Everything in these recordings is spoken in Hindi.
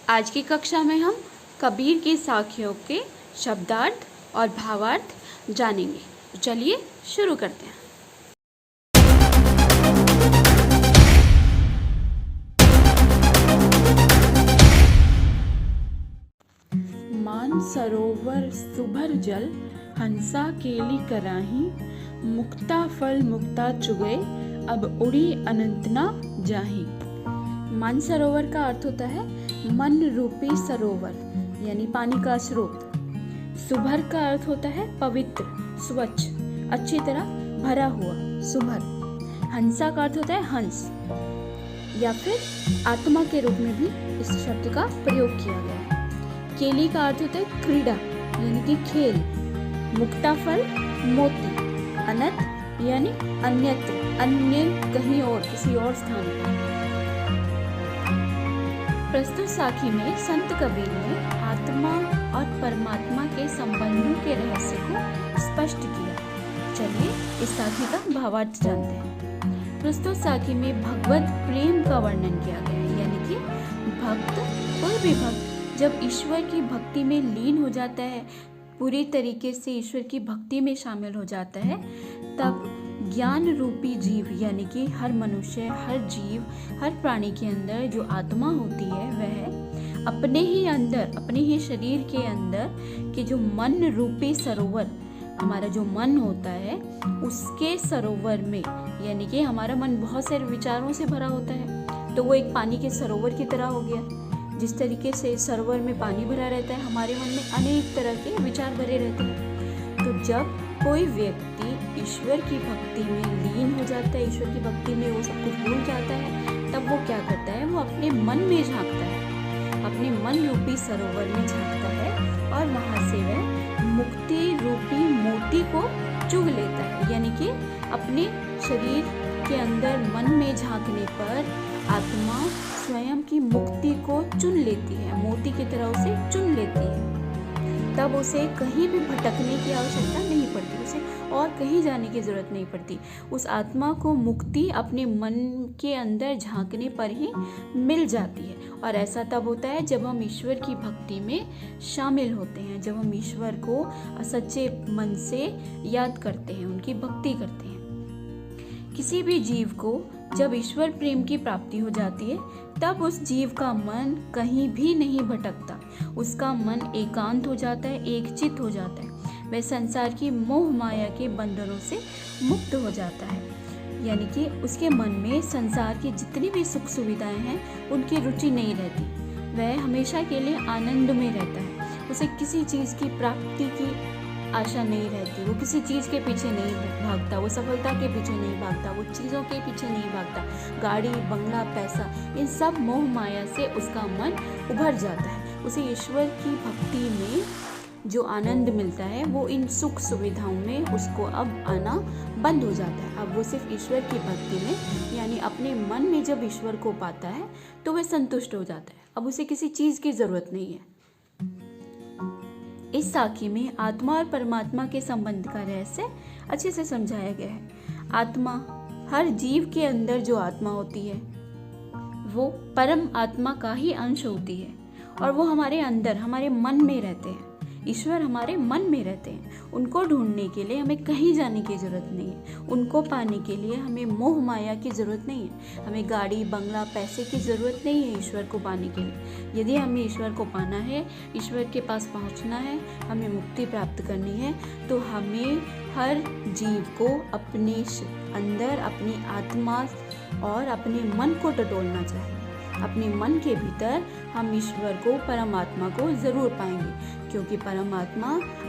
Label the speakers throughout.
Speaker 1: आज की कक्षा में हम कबीर की साखियों के शब्दार्थ और भावार्थ जानेंगे। तो चलिए शुरू करते हैं। मान सरोवर सुभर जल, हंसा केली कराही, मुक्ता फल मुक्ता चुगे, अब उड़ी अनंत ना जाही। मानसरोवर का अर्थ होता है मन रूपी सरोवर, यानी पानी का स्रोत। सुभर का अर्थ होता है पवित्र, स्वच्छ, अच्छी तरह भरा हुआ, सुभर। हंसा का अर्थ होता है हंस, या फिर आत्मा के रूप में भी इस शब्द का प्रयोग किया गया है। केली का अर्थ होता है क्रीड़ा, यानी कि खेल। मुक्ता फल मोती, अनंत यानी अन्यत्र, अन्य कहीं और, किसी और स्थान पर। प्रस्तुत साखी में संत कबीर ने आत्मा और परमात्मा के संबंधों के रहस्य को स्पष्ट किया। चलिए इस साखी का भावार्थ जानते हैं। प्रस्तुत साखी में भगवत प्रेम का वर्णन किया गया है, यानी कि भक्त, कोई भी भक्त जब ईश्वर की भक्ति में लीन हो जाता है, पूरी तरीके से ईश्वर की भक्ति में शामिल हो जाता है, तब ज्ञान रूपी जीव, यानी कि हर मनुष्य, हर जीव, हर प्राणी के अंदर जो आत्मा होती है, वह अपने ही अंदर, अपने ही शरीर के अंदर के जो मन रूपी सरोवर, हमारा जो मन होता है, उसके सरोवर में, यानी कि हमारा मन बहुत सारे विचारों से भरा होता है, तो वो एक पानी के सरोवर की तरह हो गया। जिस तरीके से सरोवर में पानी भरा रहता है, हमारे मन में अनेक तरह के विचार भरे रहते हैं। तो जब कोई व्यक्ति ईश्वर की भक्ति में लीन हो जाता है, ईश्वर की भक्ति में वो सब कुछ भूल जाता है, तब वो क्या करता है, वो अपने मन में झांकता है, अपने मन रूपी सरोवर में झांकता है, और वहाँ से वह मुक्ति रूपी मोती को चुग लेता है। यानी कि अपने शरीर के अंदर मन में झांकने पर आत्मा स्वयं की मुक्ति को चुन लेती है, मोती की तरह उसे चुन लेती है। तब उसे कहीं भी भटकने की आवश्यकता नहीं पड़ती, उसे और कहीं जाने की जरूरत नहीं पड़ती। उस आत्मा को मुक्ति अपने मन के अंदर झांकने पर ही मिल जाती है। और ऐसा तब होता है जब हम ईश्वर की भक्ति में शामिल होते हैं, जब हम ईश्वर को सच्चे मन से याद करते हैं, उनकी भक्ति करते हैं। किसी भी जीव को जब ईश्वर प्रेम की प्राप्ति हो जाती है, तब उस जीव का मन कहीं भी नहीं भटकता, उसका मन एकांत हो जाता है, एकचित हो जाता है, वह संसार की मोह माया के बंधनों से मुक्त हो जाता है। यानी कि उसके मन में संसार की जितनी भी सुख सुविधाएं हैं, उनकी रुचि नहीं रहती, वह हमेशा के लिए आनंद में रहता है। उसे किसी चीज़ की प्राप्ति की आशा नहीं रहती, वो किसी चीज़ के पीछे नहीं भागता, वो सफलता के पीछे नहीं भागता, वो चीज़ों के पीछे नहीं भागता, गाड़ी, बंगला, पैसा, इन सब मोह माया से उसका मन उभर जाता है। उसे ईश्वर की भक्ति में जो आनंद मिलता है, वो इन सुख सुविधाओं में उसको अब आना बंद हो जाता है। अब वो सिर्फ ईश्वर की भक्ति में, यानी अपने मन में जब ईश्वर को पाता है, तो वह संतुष्ट हो जाता है। अब उसे किसी चीज़ की ज़रूरत नहीं है। इस साखी में आत्मा और परमात्मा के संबंध का रहस्य अच्छे से समझाया गया है। आत्मा, हर जीव के अंदर जो आत्मा होती है, वो परम आत्मा का ही अंश होती है, और वो हमारे अंदर, हमारे मन में रहते हैं। ईश्वर हमारे मन में रहते हैं। उनको ढूंढने के लिए हमें कहीं जाने की ज़रूरत नहीं है, उनको पाने के लिए हमें मोह माया की ज़रूरत नहीं है, हमें गाड़ी, बंगला, पैसे की ज़रूरत नहीं है ईश्वर को पाने के लिए। यदि हमें ईश्वर को पाना है, ईश्वर के पास पहुंचना है, हमें मुक्ति प्राप्त करनी है, तो हमें हर जीव को अपने अंदर, अपनी आत्मा और अपने मन को टटोलना चाहिए। अपने मन के भीतर हम ईश्वर को, परमात्मा को ज़रूर पाएंगे, क्योंकि परमात्मा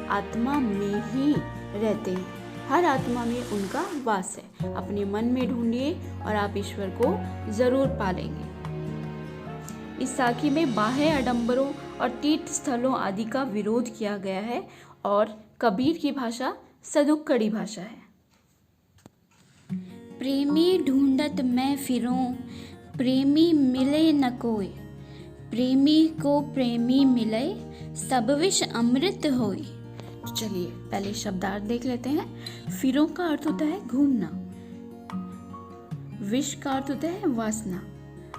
Speaker 1: आत्मा में ही रहते हैं, हर आत्मा में उनका वास है। अपने मन में ढूंढिए और आप ईश्वर को ज़रूर पालेंगे। इस साखी में बाह्य आडंबरों और तीर्थ स्थलों आदि का विरोध किया गया है, और कबीर की भाषा सदुक्कड़ी भाषा है।
Speaker 2: प्रेमी ढूंढत मैं फिरूं, प्रेमी मिले न कोई, प्रेमी को प्रेमी मिले, सब विष अमृत होई।
Speaker 1: चलिए पहले शब्दार्थ देख लेते हैं। फिरों का अर्थ होता है घूमना, विष का अर्थ होता है वासना,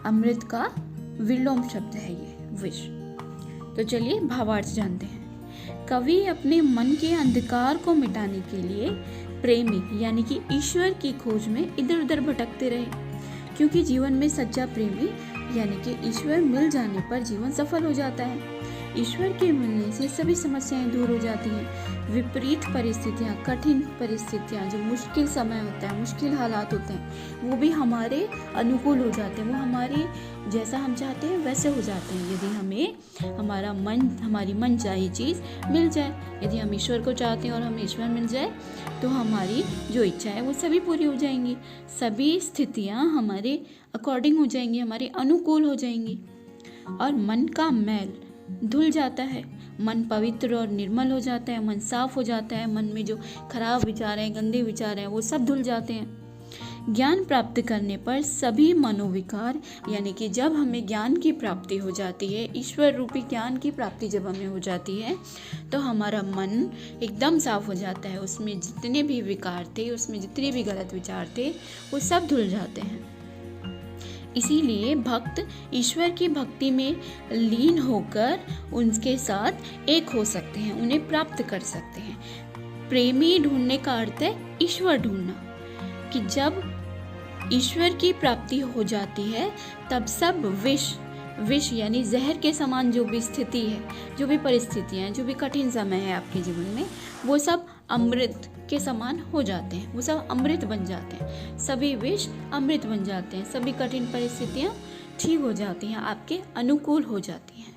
Speaker 1: अमृत का विलोम शब्द है ये, विश। तो चलिए भावार्थ जानते हैं। कवि अपने मन के अंधकार को मिटाने के लिए प्रेमी यानी कि ईश्वर की खोज में इधर उधर भटकते रहे, क्योंकि जीवन में सच्चा प्रेमी यानी कि ईश्वर मिल जाने पर जीवन सफल हो जाता है। ईश्वर के मिलने से सभी समस्याएं दूर हो जाती हैं। विपरीत परिस्थितियां, कठिन परिस्थितियां, जो मुश्किल समय होता है, मुश्किल हालात होते हैं, वो भी हमारे अनुकूल हो जाते हैं। वो हमारे जैसा हम चाहते हैं वैसे हो जाते हैं, यदि हमें हमारी मन चाही चीज़ मिल जाए। यदि हम ईश्वर को चाहते हैं और हमें ईश्वर मिल जाए तो हमारी जो इच्छा है वो सभी पूरी हो जाएंगी। सभी स्थितियाँ हमारे अकॉर्डिंग हो जाएंगी, हमारे अनुकूल हो जाएंगी और मन का मैल धुल जाता है। मन पवित्र और निर्मल हो जाता है, मन साफ हो जाता है। मन में जो खराब विचार हैं, गंदे विचार हैं, वो सब धुल जाते हैं। ज्ञान प्राप्त करने पर सभी मनोविकार यानी कि जब हमें ज्ञान की प्राप्ति हो जाती है, ईश्वर रूपी ज्ञान की प्राप्ति जब हमें हो जाती है, तो हमारा मन एकदम साफ हो जाता है। उसमें जितने भी विकार थे, उसमें जितने भी गलत विचार थे, वो सब धुल जाते हैं। इसीलिए भक्त ईश्वर की भक्ति में लीन होकर उनके साथ एक हो सकते हैं, उन्हें प्राप्त कर सकते हैं। प्रेमी ढूंढने का अर्थ है ईश्वर ढूंढना, कि जब ईश्वर की प्राप्ति हो जाती है तब सब विष यानी जहर के समान जो भी स्थिति है, जो भी परिस्थितियाँ हैं, जो भी कठिन समय है आपके जीवन में, वो सब अमृत के समान हो जाते हैं। वो सब अमृत बन जाते हैं। सभी विष अमृत बन जाते हैं। सभी कठिन परिस्थितियाँ ठीक हो जाती हैं, आपके अनुकूल हो जाती हैं।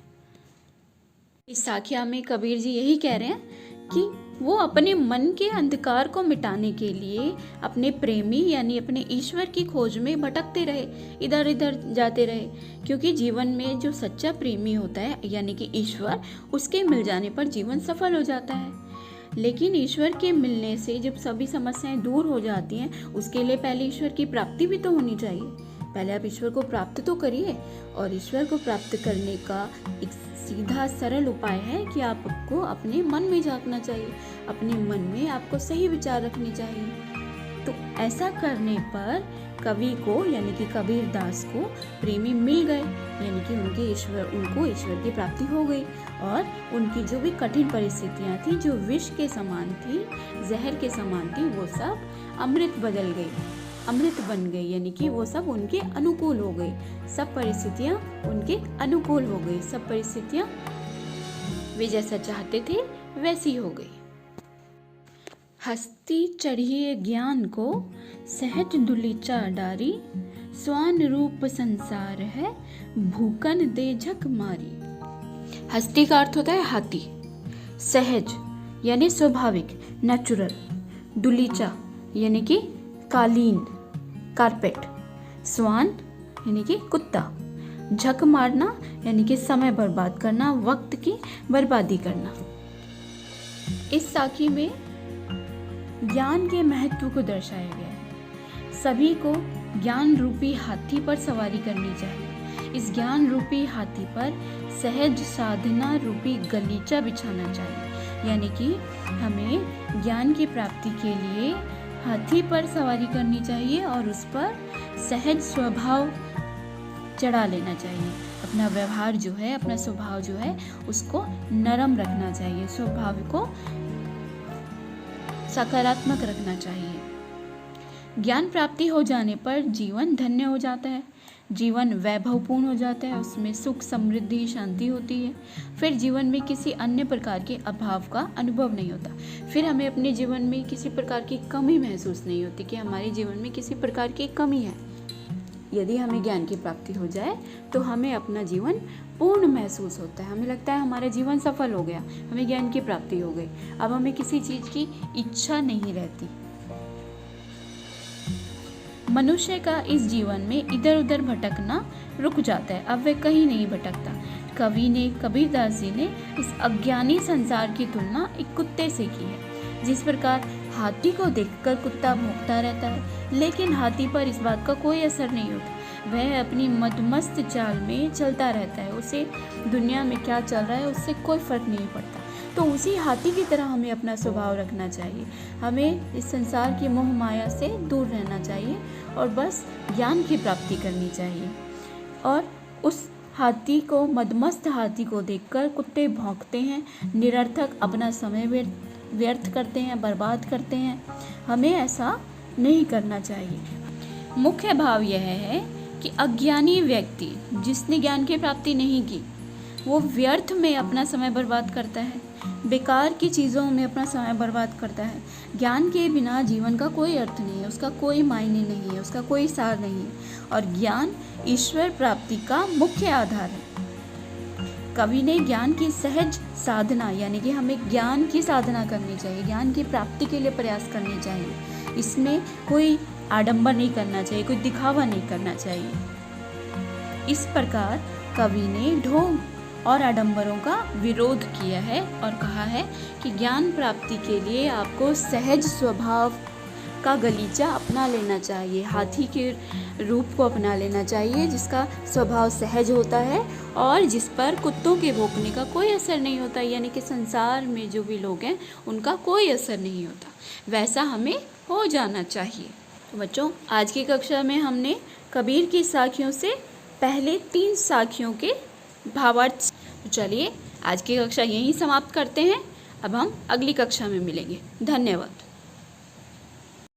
Speaker 1: इस साखिया में कबीर जी यही कह रहे हैं कि वो अपने मन के अंधकार को मिटाने के लिए अपने प्रेमी यानी अपने ईश्वर की खोज में भटकते रहे, इधर इधर जाते रहे, क्योंकि जीवन में जो सच्चा प्रेमी होता है यानी कि ईश्वर, उसके मिल जाने पर जीवन सफल हो जाता है। लेकिन ईश्वर के मिलने से जब सभी समस्याएं दूर हो जाती हैं, उसके लिए पहले ईश्वर की प्राप्ति भी तो होनी चाहिए। पहले आप ईश्वर को प्राप्त तो करिए, और ईश्वर को प्राप्त करने का एक सीधा सरल उपाय है कि आपको अपने मन में झांकना चाहिए। अपने मन में आपको सही विचार रखने चाहिए। तो ऐसा करने पर कवि को यानी कि कबीर दास को प्रेमी मिल गए, यानी कि उनको ईश्वर की प्राप्ति हो गई, और उनकी जो भी कठिन परिस्थितियाँ थी, जो विष के समान थी, जहर के समान थी, वो सब अमृत बदल गई, अमृत बन गई, यानी कि वो सब उनके अनुकूल हो गई। सब परिस्थितियाँ उनके अनुकूल हो गई। सब परिस्थितियाँ वे जैसा चाहते थे वैसी हो गई। हस्ती चढ़िए ज्ञान को सहज दुलीचा डारी, स्वान रूप संसार है भूकन दे झक मारी। हस्ती का अर्थ होता है हाथी, सहज यानी स्वाभाविक, नेचुरल, दुलीचा यानी कि कालीन, कारपेट, स्वान यानी कि कुत्ता, झक मारना यानी कि समय बर्बाद करना, वक्त की बर्बादी करना। इस साखी में ज्ञान के महत्व को दर्शाया गया है। सभी को ज्ञान रूपी हाथी पर सवारी करनी चाहिए। इस ज्ञान रूपी हाथी पर सहज साधना रूपी गलीचा बिछाना चाहिए, यानी कि हमें ज्ञान की प्राप्ति के लिए हाथी पर सवारी करनी चाहिए और उस पर सहज स्वभाव चढ़ा लेना चाहिए। अपना व्यवहार जो है, अपना स्वभाव जो है, उसको नरम रखना चाहिए, स्वभाव को सकारात्मक रखना चाहिए। ज्ञान प्राप्ति हो जाने पर जीवन धन्य हो जाता है, जीवन वैभवपूर्ण हो जाता है, उसमें सुख, समृद्धि, शांति होती है। फिर जीवन में किसी अन्य प्रकार के अभाव का अनुभव नहीं होता। फिर हमें अपने जीवन में किसी प्रकार की कमी महसूस नहीं होती कि हमारे जीवन में किसी प्रकार की कमी है। यदि हमें ज्ञान की प्राप्ति हो जाए तो हमें अपना जीवन पूर्ण महसूस होता है। हमें लगता है हमारा जीवन सफल हो गया, हमें ज्ञान की प्राप्ति हो गई। अब हमें किसी चीज़ की इच्छा नहीं रहती। मनुष्य का इस जीवन में इधर उधर भटकना रुक जाता है, अब वह कहीं नहीं भटकता। कबीरदास जी ने इस अज्ञानी संसार की तुलना एक कुत्ते से की है। जिस प्रकार हाथी को देखकर कुत्ता भौंकता रहता है, लेकिन हाथी पर इस बात का कोई असर नहीं होता। वह अपनी मदमस्त चाल में चलता रहता है, उसे दुनिया में क्या चल रहा है उससे कोई फर्क नहीं पड़ता। तो उसी हाथी की तरह हमें अपना स्वभाव रखना चाहिए। हमें इस संसार की मोह माया से दूर रहना चाहिए और बस ज्ञान की प्राप्ति करनी चाहिए। और उस हाथी को मदमस्त हाथी को देखकर कुत्ते भौंकते हैं, निरर्थक अपना समय व्यर्थ करते हैं, बर्बाद करते हैं। हमें ऐसा नहीं करना चाहिए। मुख्य भाव यह है कि अज्ञानी व्यक्ति जिसने ज्ञान की प्राप्ति नहीं की, वो व्यर्थ में अपना समय बर्बाद करता है, बेकार की चीज़ों में अपना समय बर्बाद करता है। ज्ञान के बिना जीवन का कोई अर्थ नहीं है, उसका कोई मायने नहीं है, उसका कोई सार नहीं है, और ज्ञान ईश्वर प्राप्ति का मुख्य आधार है। कवि ने ज्ञान की सहज साधना, यानी कि हमें ज्ञान की साधना करनी चाहिए, ज्ञान की प्राप्ति के लिए प्रयास करने चाहिए। इसमें कोई आडंबर नहीं करना चाहिए, कोई दिखावा नहीं करना चाहिए। इस प्रकार कवि ने ढोंग और आडंबरों का विरोध किया है और कहा है कि ज्ञान प्राप्ति के लिए आपको सहज स्वभाव का गलीचा अपना लेना चाहिए, हाथी के रूप को अपना लेना चाहिए, जिसका स्वभाव सहज होता है और जिस पर कुत्तों के भौंकने का कोई असर नहीं होता, यानी कि संसार में जो भी लोग हैं उनका कोई असर नहीं होता, वैसा हमें हो जाना चाहिए। तो बच्चों, आज की कक्षा में हमने कबीर की साखियों से पहले 3 साखियों के भावार्थ। तो चलिए आज की कक्षा यहीं समाप्त करते हैं। अब हम अगली कक्षा में मिलेंगे। धन्यवाद।